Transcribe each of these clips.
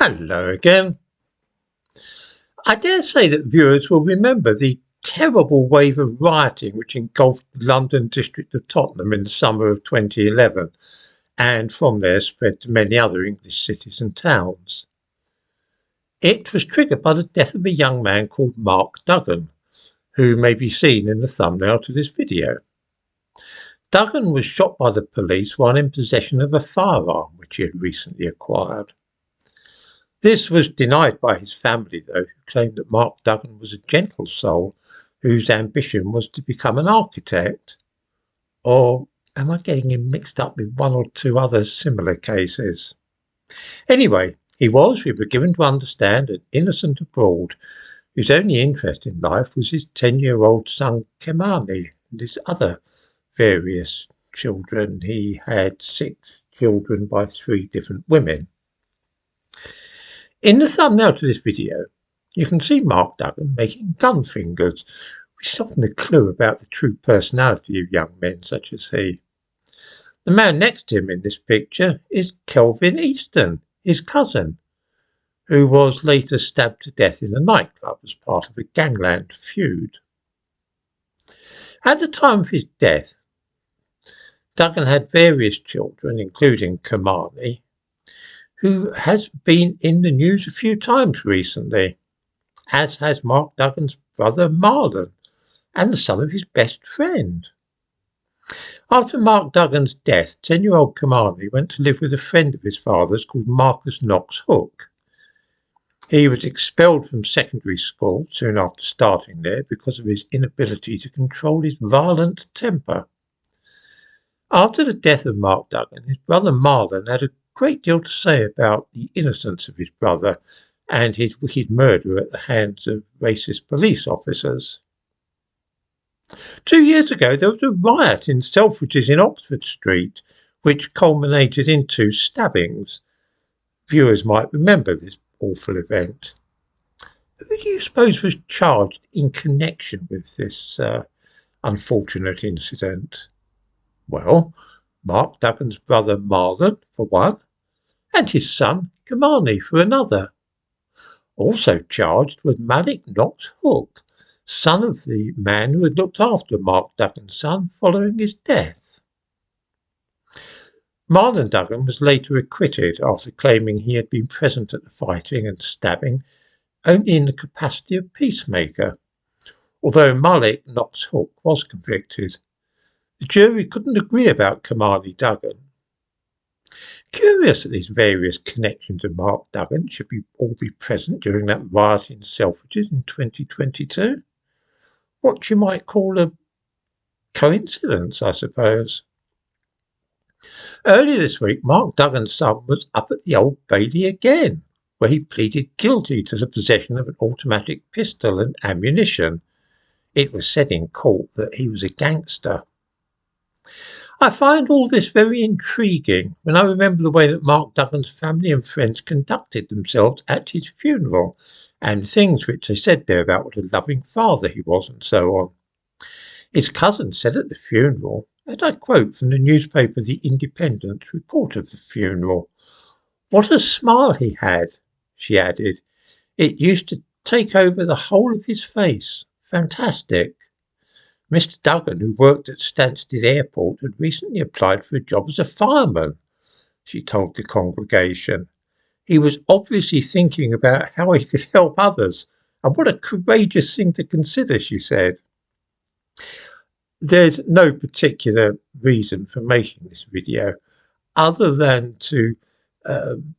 Hello again. I dare say that viewers will remember the terrible wave of rioting which engulfed the London district of Tottenham in the summer of 2011 and from there spread to many other English cities and towns. It was triggered by the death of a young man called Mark Duggan, who may be seen in the thumbnail to this video. Duggan was shot by the police while in possession of a firearm which he had recently acquired. This was denied by his family, though, who claimed that Mark Duggan was a gentle soul whose ambition was to become an architect. Or am I getting him mixed up with one or two other similar cases? Anyway, he was, we were given to understand, an innocent abroad whose only interest in life was his 10-year-old son Kemani and his other various children. He had 6 children by 3 different women. In the thumbnail to this video, you can see Mark Duggan making gun fingers, which is often a clue about the true personality of young men such as he. The man next to him in this picture is Kelvin Easton, his cousin, who was later stabbed to death in a nightclub as part of a gangland feud. At the time of his death, Duggan had various children, including Kemani, who has been in the news a few times recently, as has Mark Duggan's brother Marlon, and the son of his best friend. After Mark Duggan's death, 10-year-old Kemani went to live with a friend of his father's called Marcus Knox Hook. He was expelled from secondary school soon after starting there because of his inability to control his violent temper. After the death of Mark Duggan, his brother Marlon had a great deal to say about the innocence of his brother and his wicked murder at the hands of racist police officers. 2 years ago, there was a riot in Selfridges in Oxford Street, which culminated in 2 stabbings. Viewers might remember this awful event. Who do you suppose was charged in connection with this unfortunate incident? Well, Mark Duggan's brother Marlon, for one, and his son Kemani for another. Also charged was Malik Knox Hook, son of the man who had looked after Mark Duggan's son following his death. Marlon Duggan was later acquitted after claiming he had been present at the fighting and stabbing only in the capacity of peacemaker, although Malik Knox Hook was convicted. The jury couldn't agree about Kemani Duggan. Curious that these various connections of Mark Duggan should all be present during that riot in Selfridges in 2022. What you might call a coincidence, I suppose. Earlier this week, Mark Duggan's son was up at the Old Bailey again, where he pleaded guilty to the possession of an automatic pistol and ammunition. It was said in court that he was a gangster. I find all this very intriguing when I remember the way that Mark Duggan's family and friends conducted themselves at his funeral, and things which they said there about what a loving father he was and so on. His cousin said at the funeral, and I quote from the newspaper The Independent's report of the funeral, "What a smile he had," she added. "It used to take over the whole of his face. Fantastic." Mr. Duggan, who worked at Stansted Airport, had recently applied for a job as a fireman, she told the congregation. He was obviously thinking about how he could help others, and what a courageous thing to consider, she said. There's no particular reason for making this video, other than to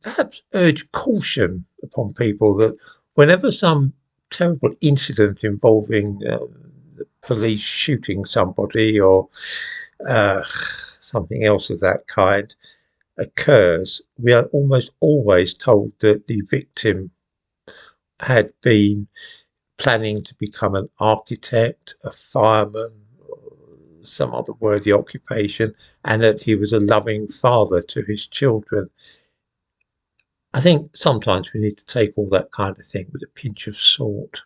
perhaps urge caution upon people that whenever some terrible incident involving the police shooting somebody or something else of that kind occurs, we are almost always told that the victim had been planning to become an architect, a fireman, or some other worthy occupation, and that he was a loving father to his children. I think sometimes we need to take all that kind of thing with a pinch of salt.